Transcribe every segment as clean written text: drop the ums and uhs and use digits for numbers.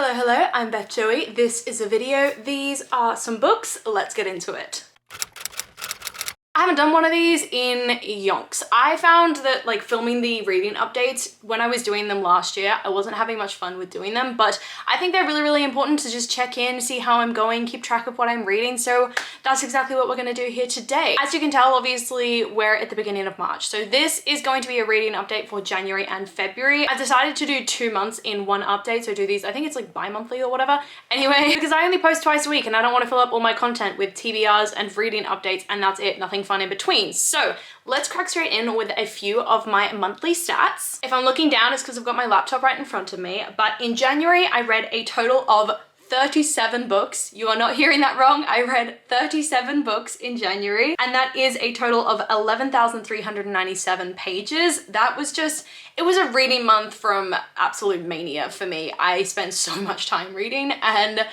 Hello, hello, I'm Beth Joey. This is a video. These are some books. Let's get into it. I haven't done one of these in yonks. I found that like filming the reading updates when I was doing them last year, I wasn't having much fun with doing them, but I think they're really important to just check in, see how I'm going, keep track of what I'm reading. So that's exactly what we're going to do here today. As you can tell, obviously we're at the beginning of March. So this is going to be a reading update for January and February. I've decided to do 2 months in one update. So do these, I think it's like bi-monthly or whatever. Anyway, because I only post twice a week and I don't want to fill up all my content with TBRs and reading updates and that's it, nothing fun in between. So let's crack straight in with a few of my monthly stats. If I'm looking down, it's because I've got my laptop right in front of me. But in January, I read a total of 37 books. You are not hearing that wrong. I read 37 books in January, and that is a total of 11,397 pages. That was just, it was a reading month from absolute mania for me. I spent so much time reading and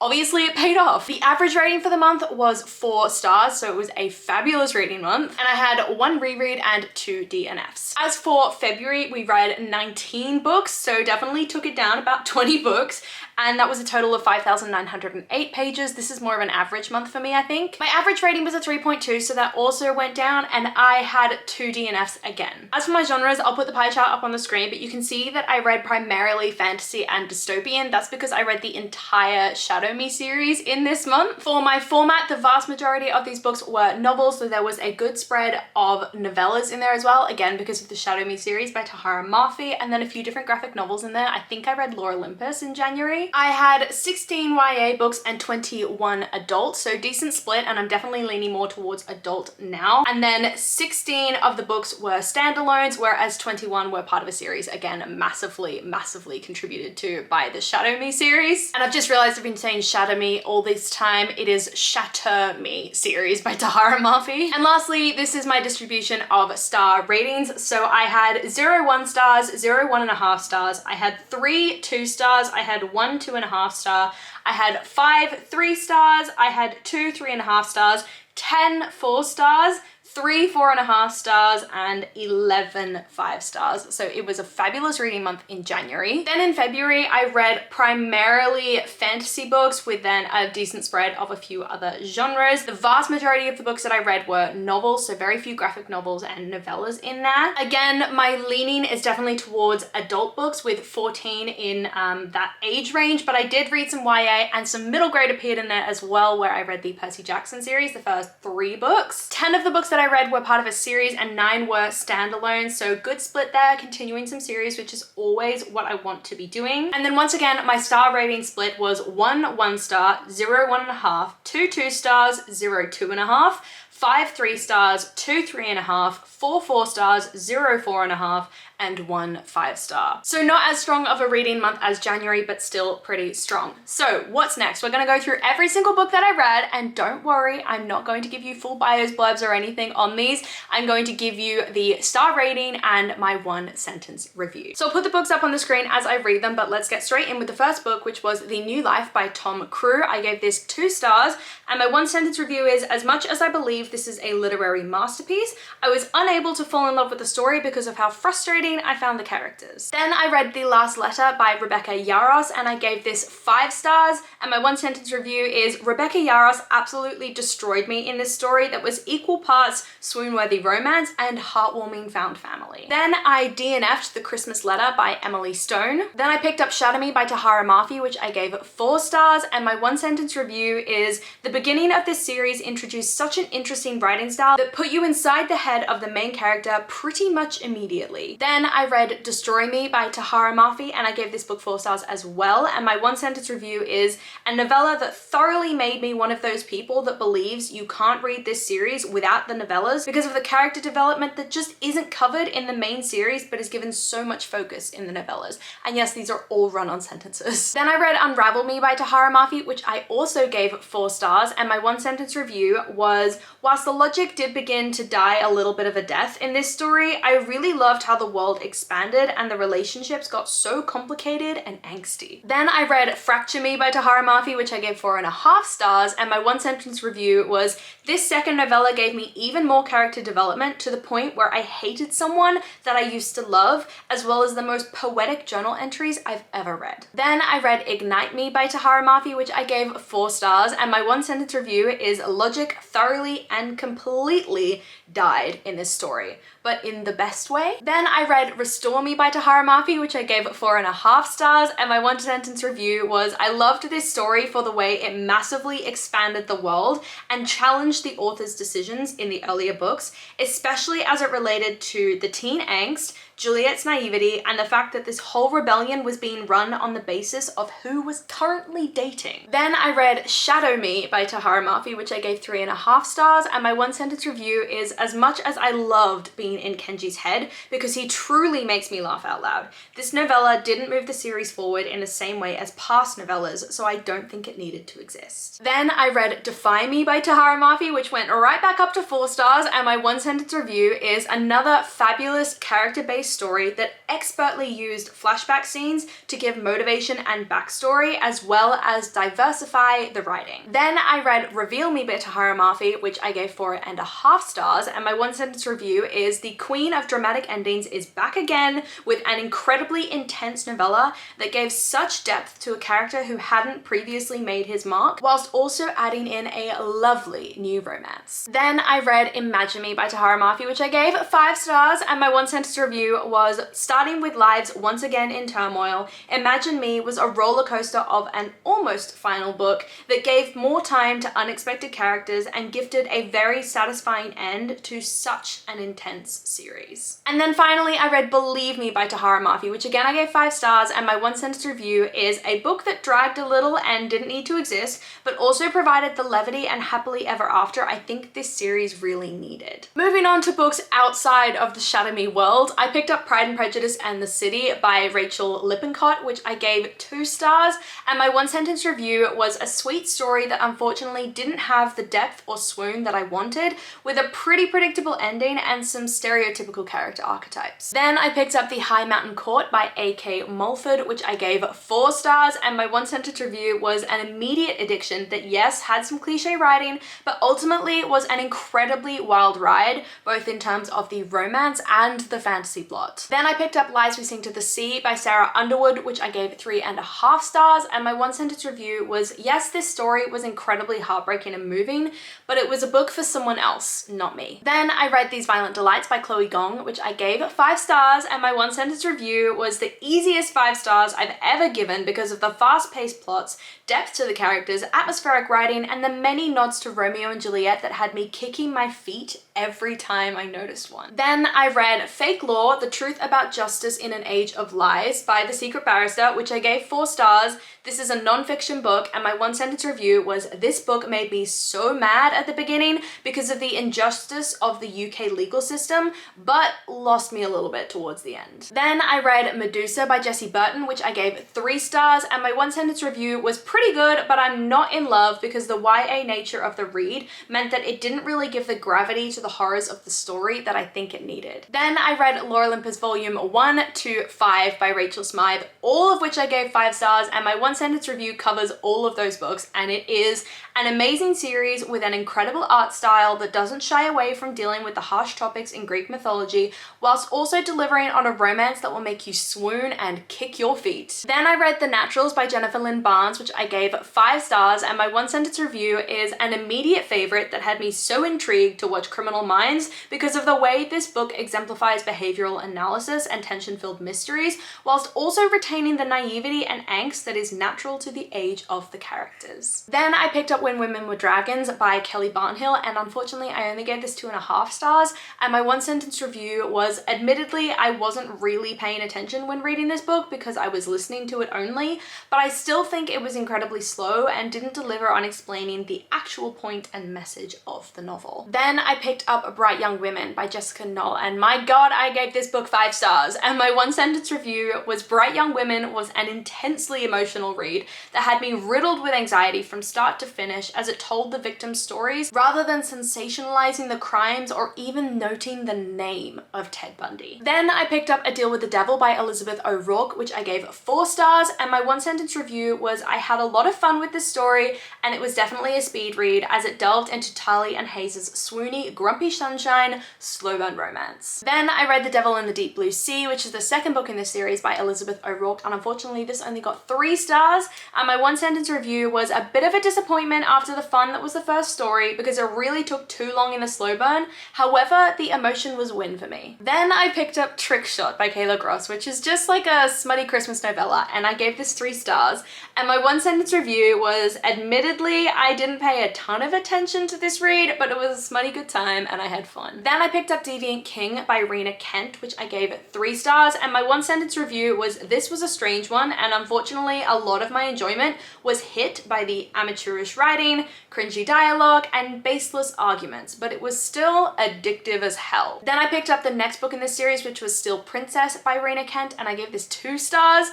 obviously it paid off. The average rating for the month was 4 stars, so it was a fabulous reading month. And I had 1 reread and 2 DNFs. As for February, we read 19 books, so definitely took it down about 20 books. And that was a total of 5,908 pages. This is more of an average month for me, I think. My average rating was a 3.2, so that also went down, and I had 2 DNFs again. As for my genres, I'll put the pie chart up on the screen, but you can see that I read primarily fantasy and dystopian. That's because I read the entire Shadow Me series in this month. For my format, the vast majority of these books were novels, so there was a good spread of novellas in there as well, again because of the Shadow Me series by Tahara Mafi, and then a few different graphic novels in there. I think I read Lore Olympus in January. I had 16 YA books and 21 adult, so decent split, and I'm definitely leaning more towards adult now. And then 16 of the books were standalones, whereas 21 were part of a series, again massively contributed to by the Shadow Me series. And I've just realized I've been saying Shadow Me all this time. It is Shatter Me series by Tahara Mafi. And lastly, this is my distribution of star ratings. So I had 0 1 stars, 0 1.5 stars, I had 3 2 stars, I had 1 2.5 star, I had 5 3 stars, I had 2 3.5 stars, 10 4 stars, 3 4.5 stars, and 11 5 stars. So it was a fabulous reading month in January. Then in February, I read primarily fantasy books with then a decent spread of a few other genres. The vast majority of the books that I read were novels, so very few graphic novels and novellas in there. Again, my leaning is definitely towards adult books with 14 in that age range, but I did read some YA and some middle grade appeared in there as well, where I read the Percy Jackson series, the first 3 books. 10 of the books that I read were part of a series and 9 were standalone, so good split there, continuing some series, which is always what I want to be doing. And then once again, my star rating split was 1 1 star, 0 1.5, 2 2 stars, 0 2.5, 5 3 stars, 2 3.5, 4 4 stars, 0 4.5, and 1 5 star. So not as strong of a reading month as January, but still pretty strong. So what's next? We're gonna go through every single book that I read, and don't worry, I'm not going to give you full bios, blurbs, or anything on these. I'm going to give you the star rating and my 1 sentence review. So I'll put the books up on the screen as I read them, but let's get straight in with the first book, which was The New Life by Tom Crew. I gave this 2 stars, and my 1 sentence review is, as much as I believe this is a literary masterpiece, I was unable to fall in love with the story because of how frustrating I found the characters. Then I read The Last Letter by Rebecca Yarros, and I gave this 5 stars, and my 1 sentence review is, Rebecca Yarros absolutely destroyed me in this story that was equal parts swoon-worthy romance and heartwarming found family. Then I DNF'd The Christmas Letter by Emily Stone. Then I picked up Shadow Me by Tahara Mafi, which I gave 4 stars, and my 1 sentence review is, the beginning of this series introduced such an interesting writing style that put you inside the head of the main character pretty much immediately. Then I read Destroy Me by Tahara Mafi, and I gave this book 4 stars as well, and my 1 sentence review is, a novella that thoroughly made me one of those people that believes you can't read this series without the novellas because of the character development that just isn't covered in the main series but is given so much focus in the novellas. And yes, these are all run-on sentences. Then I read Unravel Me by Tahara Mafi, which I also gave 4 stars, and my 1 sentence review was, while Whilst the logic did begin to die a little bit of a death in this story, I really loved how the world expanded and the relationships got so complicated and angsty. Then I read Fracture Me by Tahara Mafi, which I gave 4.5 stars, and my one sentence review was, this second novella gave me even more character development to the point where I hated someone that I used to love, as well as the most poetic journal entries I've ever read. Then I read Ignite Me by Tahara Mafi, which I gave 4 stars, and my one sentence review is, logic thoroughly and completely died in this story, but in the best way. Then I read Restore Me by Tahara Mafi, which I gave 4.5 stars, and my one sentence review was, I loved this story for the way it massively expanded the world and challenged the author's decisions in the earlier books, especially as it related to the teen angst, Juliet's naivety, and the fact that this whole rebellion was being run on the basis of who was currently dating. Then I read Shadow Me by Tahara Mafi, which I gave 3.5 stars, and my one sentence review is, as much as I loved being in Kenji's head, because he truly makes me laugh out loud, this novella didn't move the series forward in the same way as past novellas, so I don't think it needed to exist. Then I read Defy Me by Tahara Mafi, which went right back up to 4 stars, and my one sentence review is another fabulous character-based story that expertly used flashback scenes to give motivation and backstory, as well as diversify the writing. Then I read Reveal Me by Tahara Mafi, which I gave 4.5 stars, and my one sentence review is, the queen of dramatic endings is back again with an incredibly intense novella that gave such depth to a character who hadn't previously made his mark, whilst also adding in a lovely new romance. Then I read Imagine Me by Tahara Mafi, which I gave 5 stars, and my one sentence review was, starting with lives once again in turmoil, Imagine Me was a roller coaster of an almost final book that gave more time to unexpected characters and gifted a very satisfying end to such an intense series. And then finally I read Believe Me by Tahara Mafi, which again I gave 5 stars, and my one sentence review is a book that dragged a little and didn't need to exist, but also provided the levity and happily ever after I think this series really needed. Moving on to books outside of the Shadow Me world, I picked up Pride and Prejudice and the City by Rachel Lippincott, which I gave 2 stars, and my one sentence review was a sweet story that unfortunately didn't have the depth or swoon that I wanted, with a pretty predictable ending and some stereotypical character archetypes. Then I picked up The High Mountain Court by A.K. Mulford, which I gave 4 stars, and my one sentence review was an immediate addiction that, yes, had some cliche writing, but ultimately was an incredibly wild ride, both in terms of the romance and the fantasy plot. Then I picked up Lies We Sing to the Sea by Sarah Underwood, which I gave 3.5 stars, and my one sentence review was, yes, this story was incredibly heartbreaking and moving, but it was a book for someone else, not me. Then I read These Violent Delights by Chloe Gong, which I gave 5 stars, and my one sentence review was the easiest 5 stars I've ever given because of the fast-paced plots, depth to the characters, atmospheric writing, and the many nods to Romeo and Juliet that had me kicking my feet every time I noticed one. Then I read Fake Law, The Truth About Justice in an Age of Lies by The Secret Barrister, which I gave 4 stars. This is a non-fiction book, and my one sentence review was, this book made me so mad at the beginning because of the injustice of the UK legal system, but lost me a little bit towards the end. Then I read Medusa by Jessie Burton, which I gave 3 stars, and my one sentence review was pretty good, but I'm not in love because the YA nature of the read meant that it didn't really give the gravity to the horrors of the story that I think it needed. Then I read Lore Olympus Volume 1 to 5 by Rachel Smythe, all of which I gave 5 stars, and my one sentence review covers all of those books, and it is an amazing series with an incredible art style that doesn't shy away from dealing with the harsh topics in Greek mythology, whilst also delivering on a romance that will make you swoon and kick your feet. Then I read The Naturals by Jennifer Lynn Barnes, which I gave 5 stars, and my one sentence review is an immediate favorite that had me so intrigued to watch Criminal Minds because of the way this book exemplifies behavioral analysis and tension-filled mysteries, whilst also retaining the naivety and angst that is natural to the age of the characters. Then I picked up When Women Were Dragons by Kelly Barnhill, and unfortunately I only gave this 2.5 stars, and my one sentence review was, admittedly I wasn't really paying attention when reading this book because I was listening to it only, but I still think it was incredibly slow and didn't deliver on explaining the actual point and message of the novel. Then I picked up Bright Young Women by Jessica Knoll, and my god, I gave this book 5 stars, and my one sentence review was, Bright Young Women was an intensely emotional read that had me riddled with anxiety from start to finish as it told the victims' stories rather rather than sensationalizing the crimes or even noting the name of Ted Bundy. Then I picked up A Deal with the Devil by Elizabeth O'Rourke, which I gave 4 stars, and my 1-sentence review was I had a lot of fun with this story, and it was definitely a speed read as it delved into Tali and Hayes' swoony, grumpy sunshine, slow burn romance. Then I read The Devil in the Deep Blue Sea, which is the second book in this series by Elizabeth O'Rourke, and unfortunately this only got 3 stars, and my 1-sentence review was a bit of a disappointment after the fun that was the first story because it really took too long in the slow burn. However, the emotion was a win for me. Then I picked up Trick Shot by Kayla Gross, which is just like a smutty Christmas novella, and I gave this 3 stars, and my 1-sentence review was, admittedly, I didn't pay a ton of attention to this read, but it was a smutty good time and I had fun. Then I picked up Deviant King by Rena Kent, which I gave 3 stars, and my 1-sentence review was this was a strange one, and unfortunately a lot of my enjoyment was hit by the amateurish writing, cringy dialogue, and baseless arguments, but it was still addictive as hell. Then I picked up the next book in this series, which was Still Princess by Rena Kent, and I gave this 2 stars.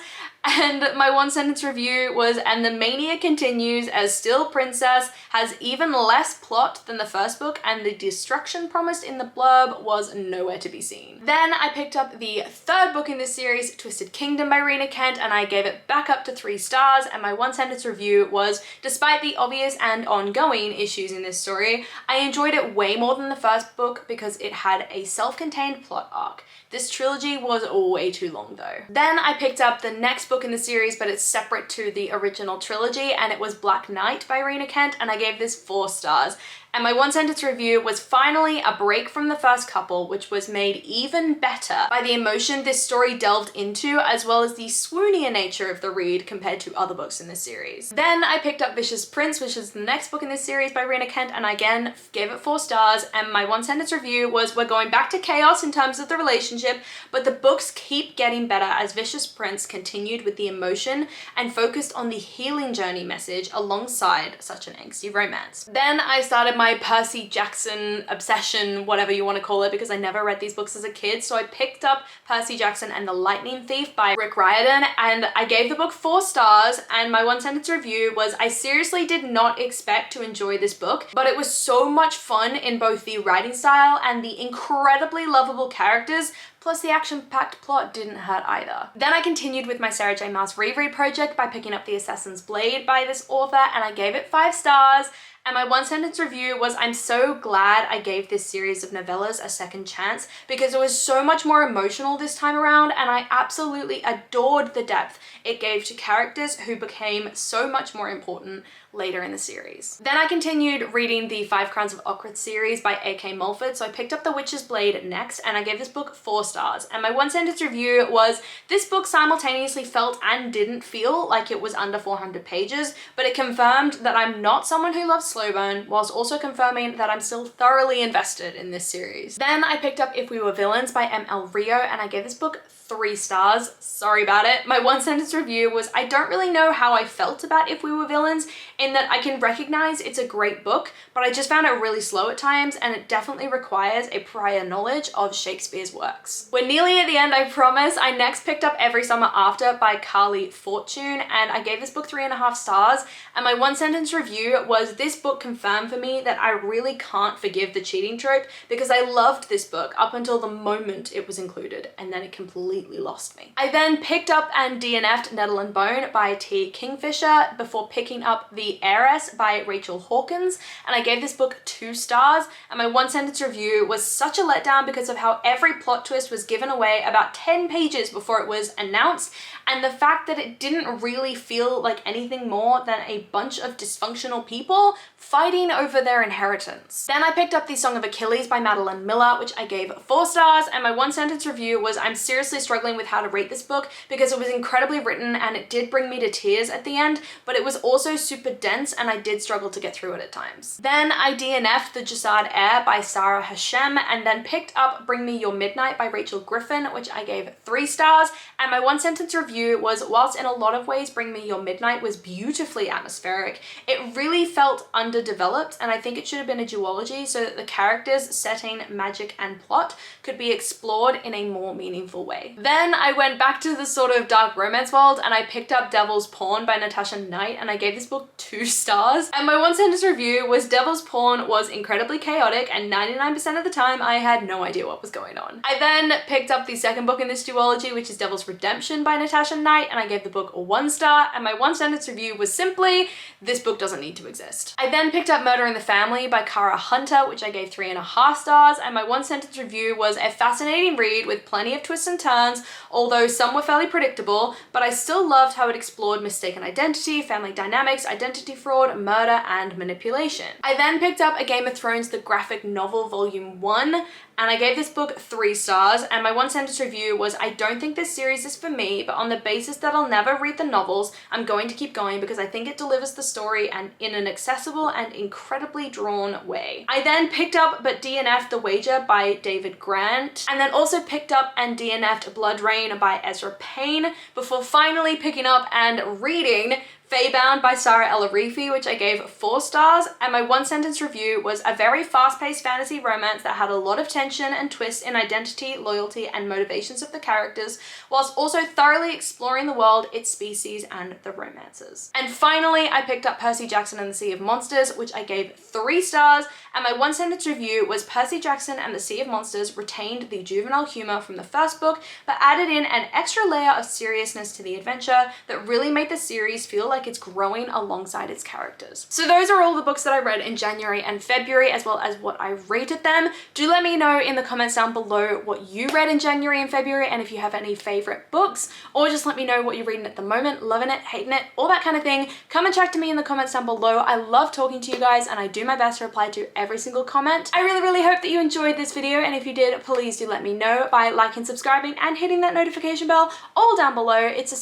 And my 1-sentence review was, and the mania continues as Still Princess has even less plot than the first book, and the destruction promised in the blurb was nowhere to be seen. Then I picked up the 3rd book in this series, Twisted Kingdom by Rena Kent, and I gave it back up to 3 stars, and my 1-sentence review was, despite the obvious and ongoing issues in this story, I enjoyed it way more than the first book because it had a self-contained plot arc. This trilogy was way too long though. Then I picked up the next book in the series, but it's separate to the original trilogy, and it was Black Knight by Rena Kent, and I gave this 4 stars. And my 1-sentence review was finally a break from the first couple, which was made even better by the emotion this story delved into, as well as the swoonier nature of the read compared to other books in this series. Then I picked up Vicious Prince, which is the next book in this series by Rena Kent, and I again gave it 4 stars, and my 1-sentence review was, we're going back to chaos in terms of the relationship, but the books keep getting better as Vicious Prince continued with the emotion and focused on the healing journey message alongside such an angsty romance. Then I started my Percy Jackson obsession, whatever you want to call it, because I never read these books as a kid, so I picked up Percy Jackson and the Lightning Thief by Rick Riordan, and I gave the book 4 stars, and my 1-sentence review was, I seriously did not expect to enjoy this book, but it was so much fun in both the writing style and the incredibly lovable characters, plus the action-packed plot didn't hurt either. Then I continued with my Sarah J Maas reread project by picking up The Assassin's Blade by this author, and I gave it 5 stars. And my 1-sentence review was, I'm so glad I gave this series of novellas a second chance because it was so much more emotional this time around, and I absolutely adored the depth it gave to characters who became so much more important later in the series. Then I continued reading the 5 Crowns of Okrit series by A.K. Mulford, so I picked up The Witch's Blade next, and I gave this book 4 stars. And my 1-sentence review was, this book simultaneously felt and didn't feel like it was under 400 pages, but it confirmed that I'm not someone who loves slow burn, whilst also confirming that I'm still thoroughly invested in this series. Then I picked up If We Were Villains by M.L. Rio, and I gave this book 3 stars. Sorry about it. My 1-sentence review was, I don't really know how I felt about If We Were Villains, in that I can recognize it's a great book, but I just found it really slow at times, and it definitely requires a prior knowledge of Shakespeare's works. We're nearly at the end, I promise. I next picked up Every Summer After by Carly Fortune, and I gave this book 3.5 stars, and my 1-sentence review was, this book confirmed for me that I really can't forgive the cheating trope because I loved this book up until the moment it was included, and then it completely lost me. I then picked up and DNF'd Nettle and Bone by T. Kingfisher before picking up The Heiress by Rachel Hawkins, and I gave this book 2 stars, and my 1-sentence review was such a letdown because of how every plot twist was given away about 10 pages before it was announced, and the fact that it didn't really feel like anything more than a bunch of dysfunctional people fighting over their inheritance. Then I picked up The Song of Achilles by Madeline Miller, which I gave 4 stars, and my 1-sentence review was, I'm seriously struggling with how to rate this book because it was incredibly written and it did bring me to tears at the end, but it was also super dense and I did struggle to get through it at times. Then I DNF'd The Jasad Heir by Sarah Hashem, and then picked up Bring Me Your Midnight by Rachel Griffin, which I gave 3 stars, and my 1-sentence review review was, whilst in a lot of ways Bring Me Your Midnight was beautifully atmospheric, it really felt underdeveloped, and I think it should have been a duology so that the characters, setting, magic, and plot could be explored in a more meaningful way. Then I went back to the sort of dark romance world and I picked up Devil's Pawn by Natasha Knight, and I gave this book 2 stars. And my 1 sentence review was Devil's Pawn was incredibly chaotic and 99% of the time I had no idea what was going on. I then picked up the second book in this duology, which is Devil's Redemption by Natasha Knight, and I gave the book 1 star, and my 1 sentence review was simply, this book doesn't need to exist. I then picked up Murder in the Family by Kara Hunter, which I gave 3.5 stars, and my 1 sentence review was a fascinating read with plenty of twists and turns, although some were fairly predictable, but I still loved how it explored mistaken identity, family dynamics, identity fraud, murder, and manipulation. I then picked up A Game of Thrones the graphic novel volume 1, and I gave this book 3 stars, and my 1 sentence review was, I don't think this series is for me, but on the basis that I'll never read the novels, I'm going to keep going because I think it delivers the story and in an accessible and incredibly drawn way. I then picked up But DNF'd The Wager by David Grant, and then also picked up and DNF'd Blood Rain by Ezra Payne, before finally picking up and reading Feybound by Sarah El-Arifi, which I gave 4 stars, and my 1 sentence review was a very fast-paced fantasy romance that had a lot of tension and twists in identity, loyalty, and motivations of the characters, whilst also thoroughly exploring the world, its species, and the romances. And finally, I picked up Percy Jackson and the Sea of Monsters, which I gave 3 stars, and my 1 sentence review was Percy Jackson and the Sea of Monsters retained the juvenile humor from the first book, but added in an extra layer of seriousness to the adventure that really made the series feel like it's growing alongside its characters. So those are all the books that I read in January and February, as well as what I rated them. Do let me know in the comments down below what you read in January and February, and if you have any favorite books, or just let me know what you're reading at the moment, loving it, hating it, all that kind of thing. Come and chat to me in the comments down below. I love talking to you guys, and I do my best to reply to every single comment. I really hope that you enjoyed this video, and if you did, please do let me know by liking, subscribing, and hitting that notification bell all down below. It's a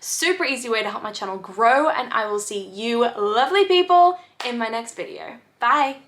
super easy way to help my channel grow, and I will see you lovely people in my next video. Bye!